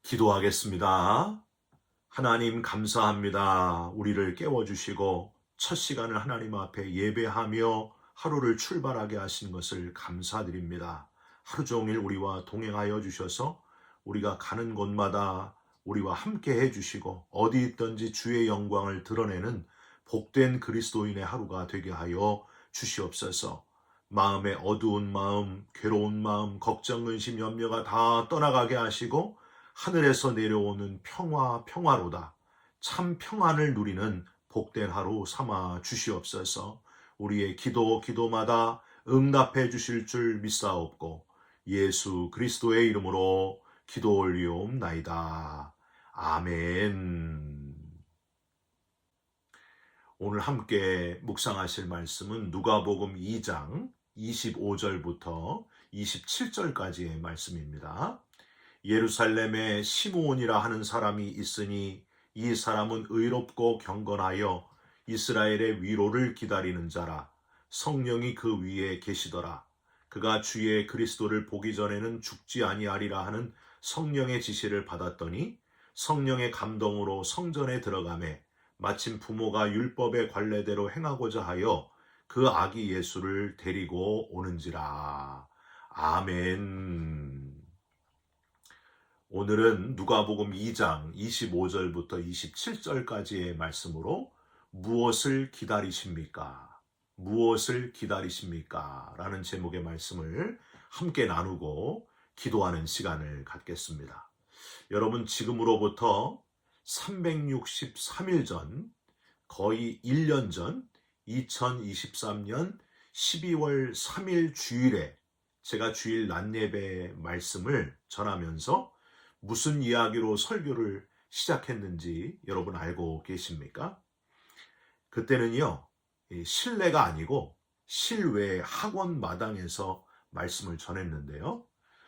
기도하겠습니다. 하나님 감사합니다. 우리를 깨워주시고 첫 시간을 하나님 앞에 예배하며 하루를 출발하게 하신 것을 감사드립니다. 하루 종일 우리와 동행하여 주셔서 우리가 가는 곳마다 우리와 함께 해주시고 어디 있든지 주의 영광을 드러내는 복된 그리스도인의 하루가 되게 하여 주시옵소서. 마음의 어두운 마음, 괴로운 마음, 걱정, 근심, 염려가 다 떠나가게 하시고 하늘에서 내려오는 평화로다. 참 평안을 누리는 복된 하루 삼아 주시옵소서. 우리의 기도마다 응답해 주실 줄 믿사옵고 예수 그리스도의 이름으로 기도 올리옵나이다. 아멘. 오늘 함께 묵상하실 말씀은 누가복음 2장 25절부터 27절까지의 말씀입니다. 예루살렘에 시므온이라 하는 사람이 있으니 이 사람은 의롭고 경건하여 이스라엘의 위로를 기다리는 자라. 성령이 그 위에 계시더라. 그가 주의 그리스도를 보기 전에는 죽지 아니하리라 하는 성령의 지시를 받았더니 성령의 감동으로 성전에 들어가매 마침 부모가 율법의 관례대로 행하고자 하여 그 아기 예수를 데리고 오는지라. 아멘. 오늘은 누가복음 2장 25절부터 27절까지의 말씀으로 무엇을 기다리십니까? 무엇을 기다리십니까? 라는 제목의 말씀을 함께 나누고 기도하는 시간을 갖겠습니다. 여러분, 지금으로부터 363일 전, 거의 1년 전 2023년 12월 3일 주일에 제가 주일 낮예배 말씀을 전하면서 무슨 이야기로 설교를 시작했는지 여러분 알고 계십니까? 그때는요, 실내가 아니고 실외 학원 마당에서 말씀을 전했는데요.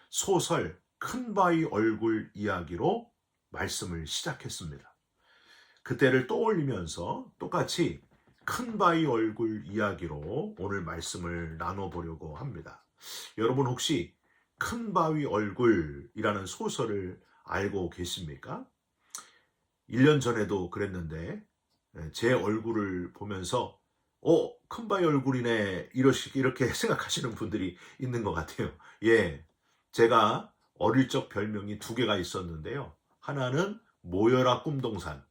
소설 큰바위 얼굴 이야기로 말씀을 시작했습니다. 그때를 떠올리면서 똑같이 큰바위 얼굴 이야기로 오늘 말씀을 나눠보려고 합니다. 여러분 혹시 큰바위 얼굴이라는 소설을 알고 계십니까? 1년 전에도 그랬는데 제 얼굴을 보면서 큰바위 얼굴이네 이렇게 생각하시는 분들이 있는 것 같아요. 예, 제가 어릴 적 별명이 두 개가 있었는데요. 하나는 모여라 꿈동산.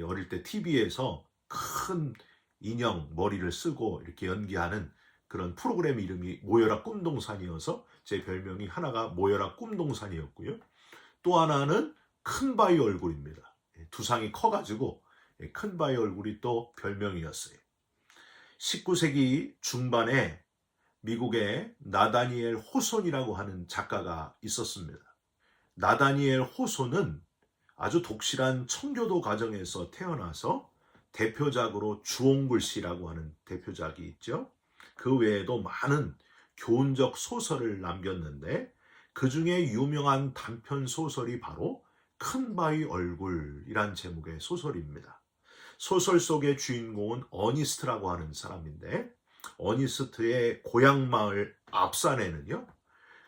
어릴 때 TV에서 큰 인형 머리를 쓰고 이렇게 연기하는 그런 프로그램 이름이 모여라 꿈동산이어서 제 별명이 하나가 모여라 꿈동산이었고요. 또 하나는 큰바위 얼굴입니다. 두상이 커가지고 큰바위 얼굴이 또 별명이었어요. 19세기 중반에 미국의 나다니엘 호손이라고 하는 작가가 있었습니다. 나다니엘 호손은 아주 독실한 청교도 가정에서 태어나서 대표작으로 주홍글씨라고 하는 대표작이 있죠. 그 외에도 많은 교훈적 소설을 남겼는데 그 중에 유명한 단편 소설이 바로 큰바위 얼굴이란 제목의 소설입니다. 소설 속의 주인공은 어니스트라고 하는 사람인데 어니스트의 고향 마을 앞산에는요,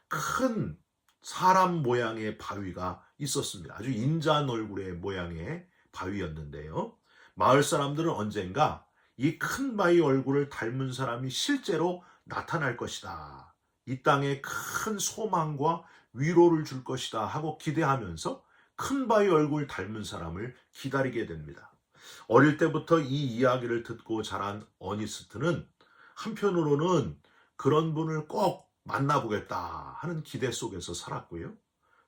큰 사람 모양의 바위가 있었습니다. 아주 인자한 얼굴의 모양의 바위였는데요. 마을 사람들은 언젠가 이 큰 바위 얼굴을 닮은 사람이 실제로 나타날 것이다. 이 땅에 큰 소망과 위로를 줄 것이다 하고 기대하면서 큰 바위 얼굴 닮은 사람을 기다리게 됩니다. 어릴 때부터 이 이야기를 듣고 자란 어니스트는 한편으로는 그런 분을 꼭 만나보겠다 하는 기대 속에서 살았고요.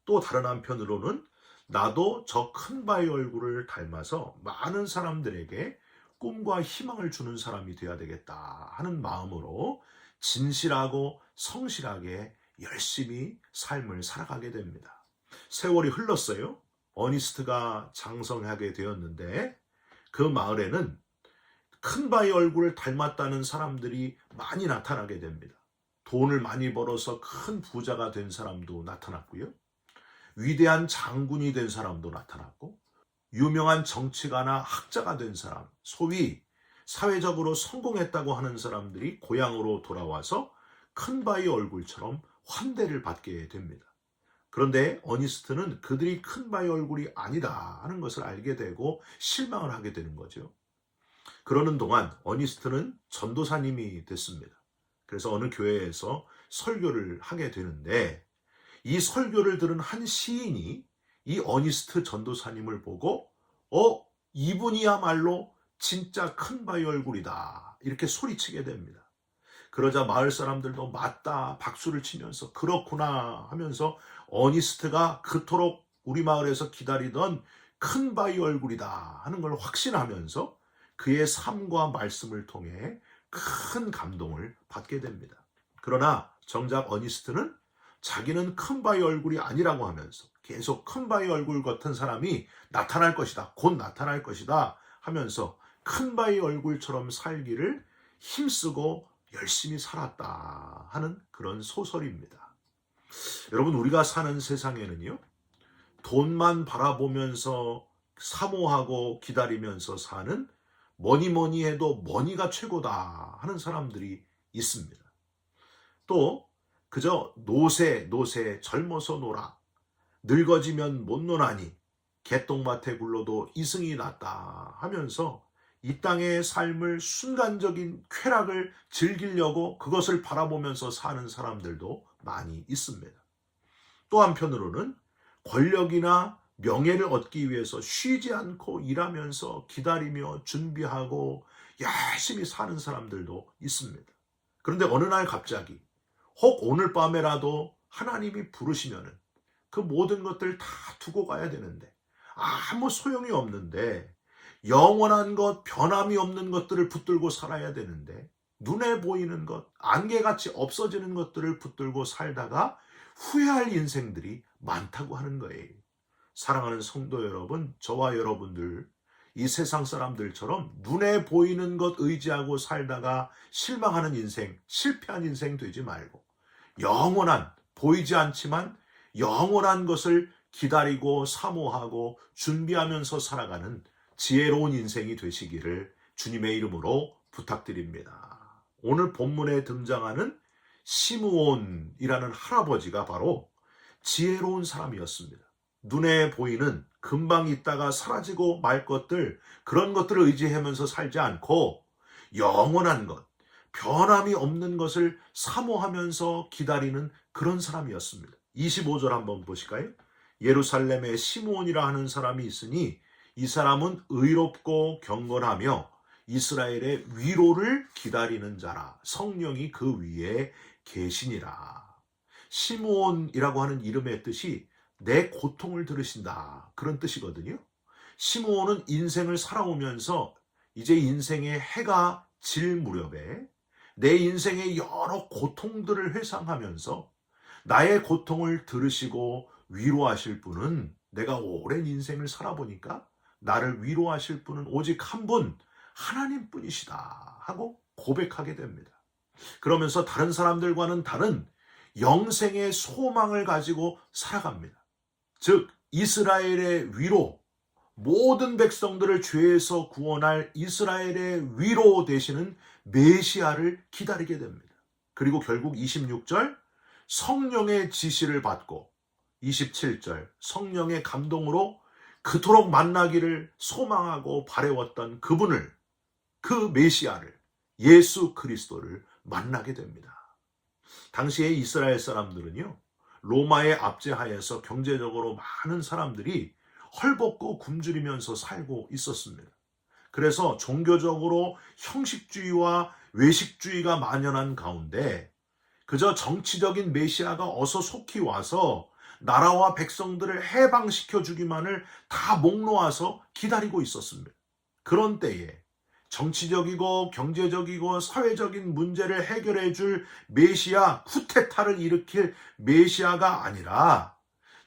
또 다른 한편으로는 나도 저 큰 바위 얼굴을 닮아서 많은 사람들에게 꿈과 희망을 주는 사람이 되어야 되겠다 하는 마음으로 진실하고 성실하게 열심히 삶을 살아가게 됩니다. 세월이 흘렀어요. 어니스트가 장성하게 되었는데 그 마을에는 큰 바위 얼굴을 닮았다는 사람들이 많이 나타나게 됩니다. 돈을 많이 벌어서 큰 부자가 된 사람도 나타났고요. 위대한 장군이 된 사람도 나타났고, 유명한 정치가나 학자가 된 사람, 소위 사회적으로 성공했다고 하는 사람들이 고향으로 돌아와서 큰 바위 얼굴처럼 환대를 받게 됩니다. 그런데 어니스트는 그들이 큰 바의 얼굴이 아니다 하는 것을 알게 되고 실망을 하게 되는 거죠. 그러는 동안 어니스트는 전도사님이 됐습니다. 그래서 어느 교회에서 설교를 하게 되는데, 이 설교를 들은 한 시인이 이 어니스트 전도사님을 보고 이분이야말로 진짜 큰 바의 얼굴이다 이렇게 소리치게 됩니다. 그러자 마을 사람들도 맞다 박수를 치면서 그렇구나 하면서 어니스트가 그토록 우리 마을에서 기다리던 큰 바의 얼굴이다 하는 걸 확신하면서 그의 삶과 말씀을 통해 큰 감동을 받게 됩니다. 그러나 정작 어니스트는 자기는 큰 바의 얼굴이 아니라고 하면서 계속 큰 바의 얼굴 같은 사람이 나타날 것이다, 곧 나타날 것이다 하면서 큰 바의 얼굴처럼 살기를 힘쓰고 열심히 살았다 하는 그런 소설입니다. 여러분, 우리가 사는 세상에는요, 돈만 바라보면서 사모하고 기다리면서 사는, 뭐니 해도 머니가 최고다 하는 사람들이 있습니다. 또 그저 노세 젊어서 놀아, 늙어지면 못 노나니 개똥밭에 굴러도 이승이 낫다 하면서 이 땅의 삶을 순간적인 쾌락을 즐기려고 그것을 바라보면서 사는 사람들도 많이 있습니다. 또 한편으로는 권력이나 명예를 얻기 위해서 쉬지 않고 일하면서 기다리며 준비하고 열심히 사는 사람들도 있습니다. 그런데 어느 날 갑자기, 혹 오늘 밤에라도 하나님이 부르시면은 그 모든 것들 다 두고 가야 되는데, 아무 소용이 없는데, 영원한 것, 변함이 없는 것들을 붙들고 살아야 되는데, 눈에 보이는 것, 안개같이 없어지는 것들을 붙들고 살다가 후회할 인생들이 많다고 하는 거예요. 사랑하는 성도 여러분, 저와 여러분들, 이 세상 사람들처럼 눈에 보이는 것 의지하고 살다가 실망하는 인생, 실패한 인생 되지 말고, 영원한, 보이지 않지만 영원한 것을 기다리고 사모하고 준비하면서 살아가는 지혜로운 인생이 되시기를 주님의 이름으로 부탁드립니다. 오늘 본문에 등장하는 시므온이라는 할아버지가 바로 지혜로운 사람이었습니다. 눈에 보이는 금방 있다가 사라지고 말 것들, 그런 것들을 의지하면서 살지 않고 영원한 것, 변함이 없는 것을 사모하면서 기다리는 그런 사람이었습니다. 25절 한번 보실까요? 예루살렘에 시므온이라 하는 사람이 있으니 이 사람은 의롭고 경건하며 이스라엘의 위로를 기다리는 자라. 성령이 그 위에 계시니라. 시므온이라고 하는 이름의 뜻이 내 고통을 들으신다, 그런 뜻이거든요. 시므온은 인생을 살아오면서 이제 인생의 해가 질 무렵에 내 인생의 여러 고통들을 회상하면서 나의 고통을 들으시고 위로하실 분은, 내가 오랜 인생을 살아보니까 나를 위로하실 분은 오직 한 분, 하나님뿐이시다 하고 고백하게 됩니다. 그러면서 다른 사람들과는 다른 영생의 소망을 가지고 살아갑니다. 즉 이스라엘의 위로, 모든 백성들을 죄에서 구원할 이스라엘의 위로 되시는 메시아를 기다리게 됩니다. 그리고 결국 26절 성령의 지시를 받고, 27절 성령의 감동으로 그토록 만나기를 소망하고 바래왔던 그분을, 그 메시아를, 예수 그리스도를 만나게 됩니다. 당시에 이스라엘 사람들은요, 로마의 압제하에서 경제적으로 많은 사람들이 헐벗고 굶주리면서 살고 있었습니다. 그래서 종교적으로 형식주의와 외식주의가 만연한 가운데 그저 정치적인 메시아가 어서 속히 와서 나라와 백성들을 해방시켜 주기만을 다 목 놓아서 기다리고 있었습니다. 그런 때에 정치적이고 경제적이고 사회적인 문제를 해결해 줄 메시아, 쿠데타를 일으킬 메시아가 아니라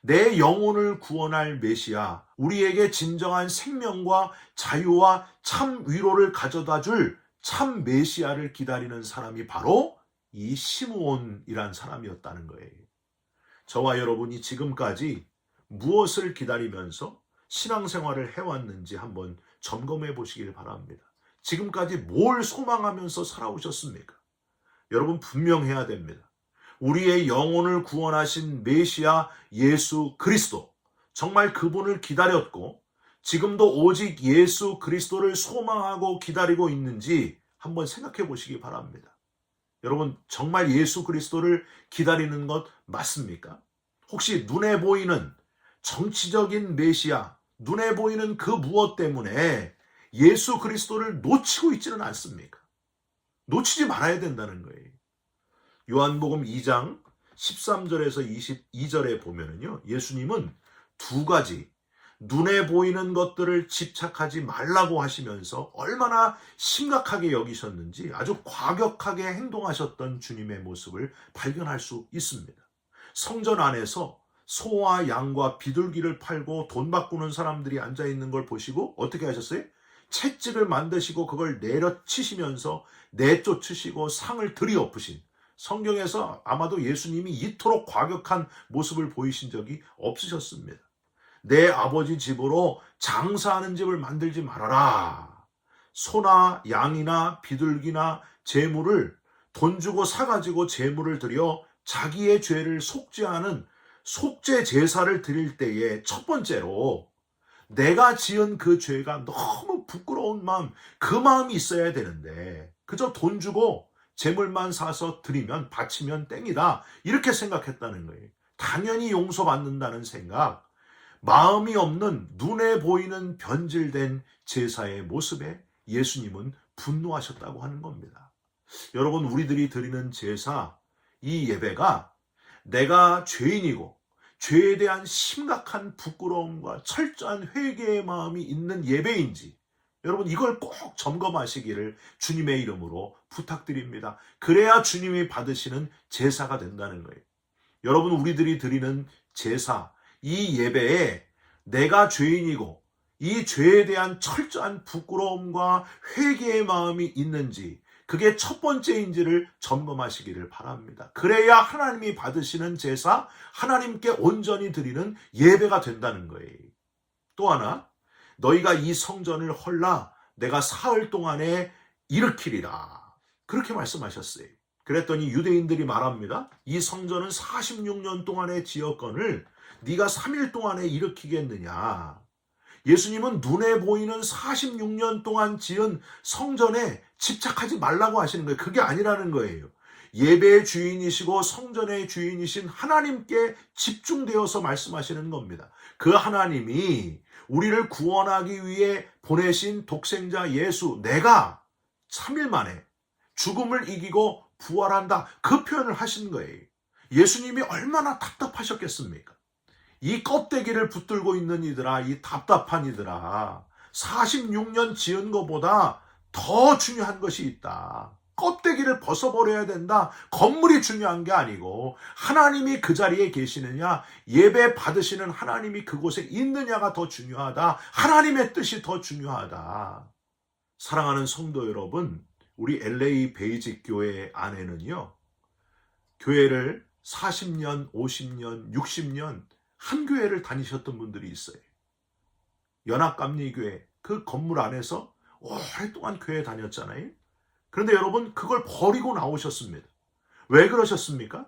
내 영혼을 구원할 메시아, 우리에게 진정한 생명과 자유와 참 위로를 가져다 줄 참 메시아를 기다리는 사람이 바로 이 시므온이란 사람이었다는 거예요. 저와 여러분이 지금까지 무엇을 기다리면서 신앙생활을 해왔는지 한번 점검해 보시길 바랍니다. 지금까지 뭘 소망하면서 살아오셨습니까? 여러분 분명해야 됩니다. 우리의 영혼을 구원하신 메시아 예수 그리스도, 정말 그분을 기다렸고 지금도 오직 예수 그리스도를 소망하고 기다리고 있는지 한번 생각해 보시기 바랍니다. 여러분, 정말 예수 그리스도를 기다리는 것 맞습니까? 혹시 눈에 보이는 정치적인 메시아, 눈에 보이는 그 무엇 때문에 예수 그리스도를 놓치고 있지는 않습니까? 놓치지 말아야 된다는 거예요. 요한복음 2장 13절에서 22절에 보면은요, 예수님은 두 가지 눈에 보이는 것들을 집착하지 말라고 하시면서 얼마나 심각하게 여기셨는지 아주 과격하게 행동하셨던 주님의 모습을 발견할 수 있습니다. 성전 안에서 소와 양과 비둘기를 팔고 돈 바꾸는 사람들이 앉아있는 걸 보시고 어떻게 하셨어요? 채찍을 만드시고 그걸 내려치시면서 내쫓으시고 상을 들이엎으신, 성경에서 아마도 예수님이 이토록 과격한 모습을 보이신 적이 없으셨습니다. 내 아버지 집으로 장사하는 집을 만들지 말아라. 소나 양이나 비둘기나 재물을 돈 주고 사가지고 재물을 드려 자기의 죄를 속죄하는 속죄 제사를 드릴 때에 첫 번째로 내가 지은 그 죄가 너무 부끄러운 마음, 그 마음이 있어야 되는데 그저 돈 주고 재물만 사서 드리면, 바치면 땡이다, 이렇게 생각했다는 거예요. 당연히 용서받는다는 생각, 마음이 없는 눈에 보이는 변질된 제사의 모습에 예수님은 분노하셨다고 하는 겁니다. 여러분, 우리들이 드리는 제사, 이 예배가 내가 죄인이고 죄에 대한 심각한 부끄러움과 철저한 회개의 마음이 있는 예배인지, 여러분 이걸 꼭 점검하시기를 주님의 이름으로 부탁드립니다. 그래야 주님이 받으시는 제사가 된다는 거예요. 여러분, 우리들이 드리는 제사, 이 예배에 내가 죄인이고 이 죄에 대한 철저한 부끄러움과 회개의 마음이 있는지, 그게 첫 번째인지를 점검하시기를 바랍니다. 그래야 하나님이 받으시는 제사, 하나님께 온전히 드리는 예배가 된다는 거예요. 또 하나, 너희가 이 성전을 헐라 내가 사흘 동안에 일으키리라, 그렇게 말씀하셨어요. 그랬더니 유대인들이 말합니다. 이 성전은 46년 동안의 지었건을 네가 3일 동안에 일으키겠느냐. 예수님은 눈에 보이는 46년 동안 지은 성전에 집착하지 말라고 하시는 거예요. 그게 아니라는 거예요. 예배의 주인이시고 성전의 주인이신 하나님께 집중되어서 말씀하시는 겁니다. 그 하나님이 우리를 구원하기 위해 보내신 독생자 예수, 내가 3일 만에 죽음을 이기고 부활한다, 그 표현을 하신 거예요. 예수님이 얼마나 답답하셨겠습니까? 이 껍데기를 붙들고 있는 이들아, 이 답답한 이들아, 46년 지은 것보다 더 중요한 것이 있다. 껍데기를 벗어버려야 된다. 건물이 중요한 게 아니고 하나님이 그 자리에 계시느냐, 예배 받으시는 하나님이 그곳에 있느냐가 더 중요하다. 하나님의 뜻이 더 중요하다. 사랑하는 성도 여러분, 우리 LA 베이직 교회 안에는요, 교회를 40년, 50년, 60년 한 교회를 다니셨던 분들이 있어요. 연합감리교회 그 건물 안에서 오랫동안 교회 다녔잖아요. 그런데 여러분, 그걸 버리고 나오셨습니다. 왜 그러셨습니까?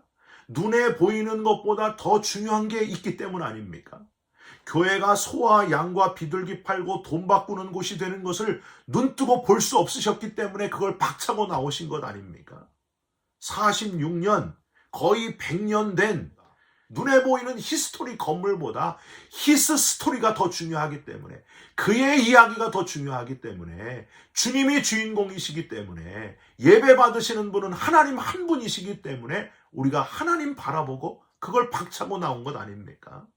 눈에 보이는 것보다 더 중요한 게 있기 때문 아닙니까? 교회가 소와 양과 비둘기 팔고 돈 바꾸는 곳이 되는 것을 눈뜨고 볼 수 없으셨기 때문에 그걸 박차고 나오신 것 아닙니까? 46년, 거의 100년 된 눈에 보이는 히스토리 건물보다 히스 스토리가 더 중요하기 때문에, 그의 이야기가 더 중요하기 때문에, 주님이 주인공이시기 때문에, 예배 받으시는 분은 하나님 한 분이시기 때문에 우리가 하나님 바라보고 그걸 박차고 나온 것 아닙니까?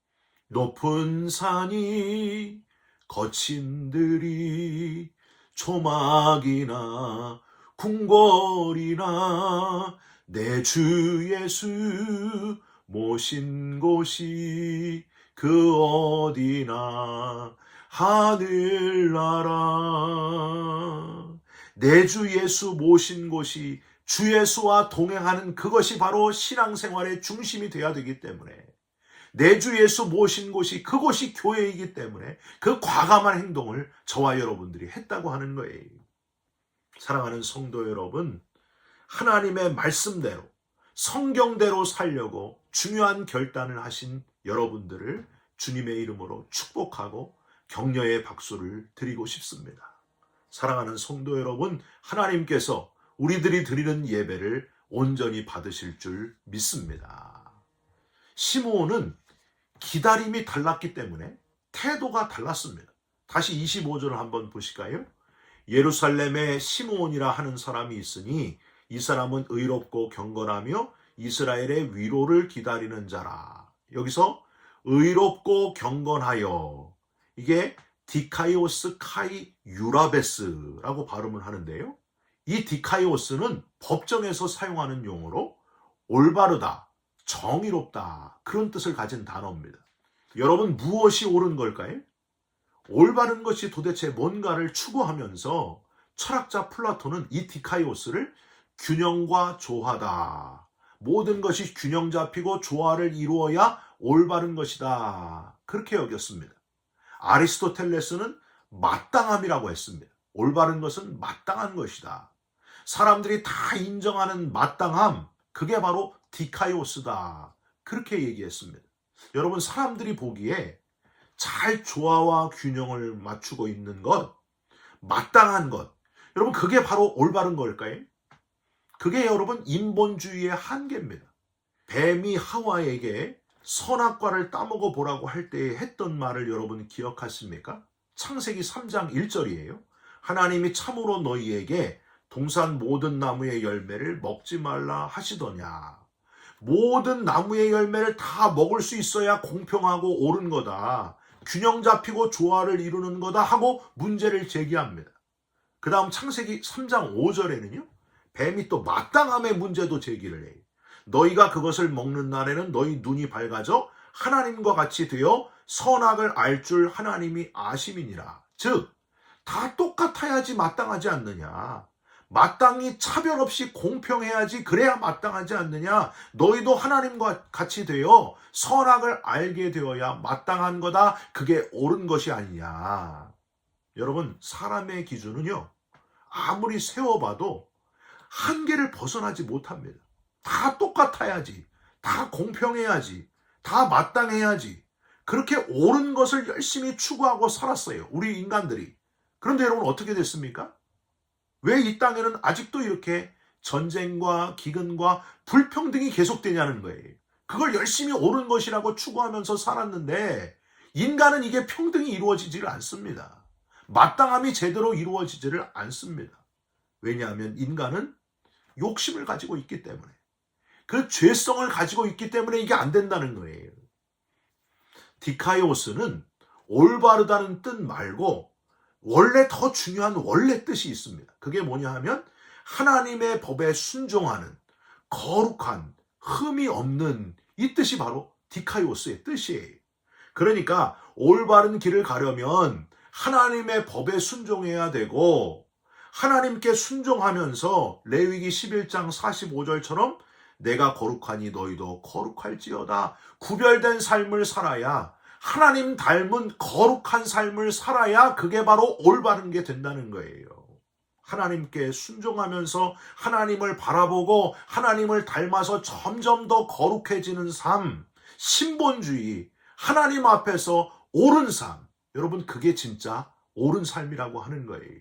높은 산이 거친 들이 초막이나 궁궐이나 내 주 예수 모신 곳이 그 어디나 하늘나라. 내 주 예수 모신 곳이, 주 예수와 동행하는 그것이 바로 신앙생활의 중심이 되어야 되기 때문에, 내 주 예수 모신 곳이, 그곳이 교회이기 때문에 그 과감한 행동을 저와 여러분들이 했다고 하는 거예요. 사랑하는 성도 여러분, 하나님의 말씀대로 성경대로 살려고 중요한 결단을 하신 여러분들을 주님의 이름으로 축복하고 격려의 박수를 드리고 싶습니다. 사랑하는 성도 여러분, 하나님께서 우리들이 드리는 예배를 온전히 받으실 줄 믿습니다. 시므온은 기다림이 달랐기 때문에 태도가 달랐습니다. 다시 25절을 한번 보실까요? 예루살렘에 시므온이라 하는 사람이 있으니 이 사람은 의롭고 경건하며 이스라엘의 위로를 기다리는 자라. 여기서 의롭고 경건하여, 이게 디카이오스 카이 유라베스라고 발음을 하는데요. 이 디카이오스는 법정에서 사용하는 용어로 올바르다, 정의롭다, 그런 뜻을 가진 단어입니다. 여러분, 무엇이 옳은 걸까요? 올바른 것이 도대체 뭔가를 추구하면서 철학자 플라톤은 이 디카이오스를 균형과 조화다. 모든 것이 균형 잡히고 조화를 이루어야 올바른 것이다. 그렇게 여겼습니다. 아리스토텔레스는 마땅함이라고 했습니다. 올바른 것은 마땅한 것이다. 사람들이 다 인정하는 마땅함, 그게 바로 디카이오스다. 그렇게 얘기했습니다. 여러분, 사람들이 보기에 잘 조화와 균형을 맞추고 있는 것, 마땅한 것, 여러분, 그게 바로 올바른 걸까요? 그게 여러분 인본주의의 한계입니다. 뱀이 하와에게 선악과를 따먹어 보라고 할 때 했던 말을 여러분 기억하십니까? 창세기 3장 1절이에요. 하나님이 참으로 너희에게 동산 모든 나무의 열매를 먹지 말라 하시더냐. 모든 나무의 열매를 다 먹을 수 있어야 공평하고 옳은 거다. 균형 잡히고 조화를 이루는 거다 하고 문제를 제기합니다. 그 다음 창세기 3장 5절에는요. 뱀이 또 마땅함의 문제도 제기를 해요. 너희가 그것을 먹는 날에는 너희 눈이 밝아져 하나님과 같이 되어 선악을 알 줄 하나님이 아심이니라. 즉, 다 똑같아야지 마땅하지 않느냐. 마땅히 차별 없이 공평해야지 그래야 마땅하지 않느냐. 너희도 하나님과 같이 되어 선악을 알게 되어야 마땅한 거다. 그게 옳은 것이 아니냐. 여러분, 사람의 기준은요. 아무리 세워봐도 한계를 벗어나지 못합니다. 다 똑같아야지, 다 공평해야지, 다 마땅해야지, 그렇게 옳은 것을 열심히 추구하고 살았어요, 우리 인간들이. 그런데 여러분, 어떻게 됐습니까? 왜 이 땅에는 아직도 이렇게 전쟁과 기근과 불평등이 계속되냐는 거예요. 그걸 열심히 옳은 것이라고 추구하면서 살았는데 인간은 이게 평등이 이루어지지를 않습니다. 마땅함이 제대로 이루어지지를 않습니다. 왜냐하면 인간은 욕심을 가지고 있기 때문에, 그 죄성을 가지고 있기 때문에 이게 안 된다는 거예요. 디카이오스는 올바르다는 뜻 말고 원래 더 중요한 원래 뜻이 있습니다. 그게 뭐냐 하면 하나님의 법에 순종하는 거룩한 흠이 없는, 이 뜻이 바로 디카이오스의 뜻이에요. 그러니까 올바른 길을 가려면 하나님의 법에 순종해야 되고, 하나님께 순종하면서 레위기 11장 45절처럼 내가 거룩하니 너희도 거룩할지어다. 구별된 삶을 살아야, 하나님 닮은 거룩한 삶을 살아야 그게 바로 올바른 게 된다는 거예요. 하나님께 순종하면서 하나님을 바라보고 하나님을 닮아서 점점 더 거룩해지는 삶, 신본주의, 하나님 앞에서 옳은 삶, 여러분, 그게 진짜 옳은 삶이라고 하는 거예요.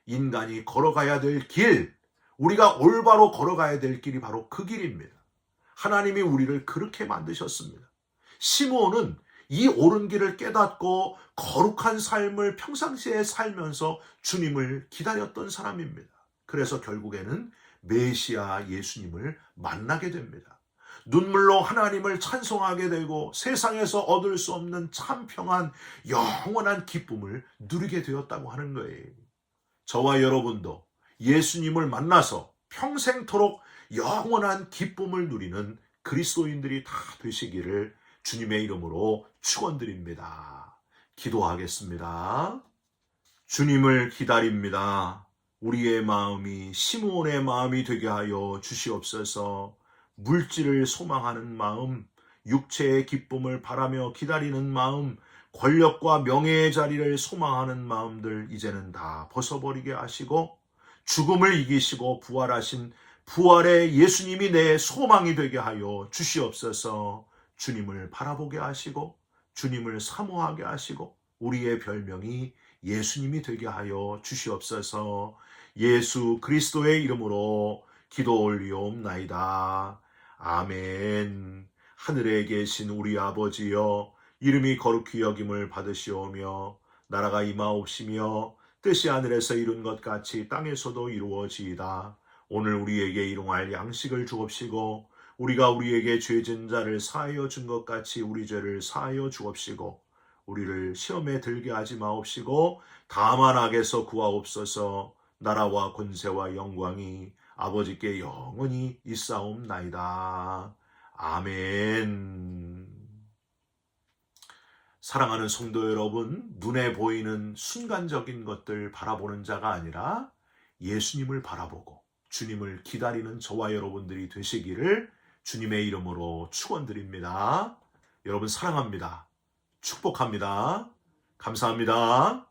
인간이 걸어가야 될 길, 우리가 올바로 걸어가야 될 길이 바로 그 길입니다. 하나님이 우리를 그렇게 만드셨습니다. 시므온은 이 옳은 길을 깨닫고 거룩한 삶을 평상시에 살면서 주님을 기다렸던 사람입니다. 그래서 결국에는 메시아 예수님을 만나게 됩니다. 눈물로 하나님을 찬송하게 되고 세상에서 얻을 수 없는 참 평안, 영원한 기쁨을 누리게 되었다고 하는 거예요. 저와 여러분도 예수님을 만나서 평생토록 영원한 기쁨을 누리는 그리스도인들이 다 되시기를 주님의 이름으로 축원드립니다. 기도하겠습니다. 주님을 기다립니다. 우리의 마음이 시므온의 마음이 되게 하여 주시옵소서. 물질을 소망하는 마음, 육체의 기쁨을 바라며 기다리는 마음, 권력과 명예의 자리를 소망하는 마음들 이제는 다 벗어버리게 하시고 죽음을 이기시고 부활하신 부활의 예수님이 내 소망이 되게 하여 주시옵소서. 주님을 바라보게 하시고 주님을 사모하게 하시고 우리의 별명이 예수님이 되게 하여 주시옵소서. 예수 그리스도의 이름으로 기도 올리옵나이다. 아멘. 하늘에 계신 우리 아버지여, 이름이 거룩히 여김을 받으시오며 나라가 임하옵시며 뜻이 하늘에서 이룬 것 같이 땅에서도 이루어지이다. 오늘 우리에게 일용할 양식을 주옵시고 우리가 우리에게 죄진 자를 사하여 준 것 같이 우리 죄를 사하여 주옵시고 우리를 시험에 들게 하지 마옵시고 다만 악에서 구하옵소서. 나라와 권세와 영광이 아버지께 영원히 있사옵나이다. 아멘. 사랑하는 성도 여러분, 눈에 보이는 순간적인 것들 바라보는 자가 아니라 예수님을 바라보고 주님을 기다리는 저와 여러분들이 되시기를 주님의 이름으로 축원드립니다. 여러분 사랑합니다. 축복합니다. 감사합니다.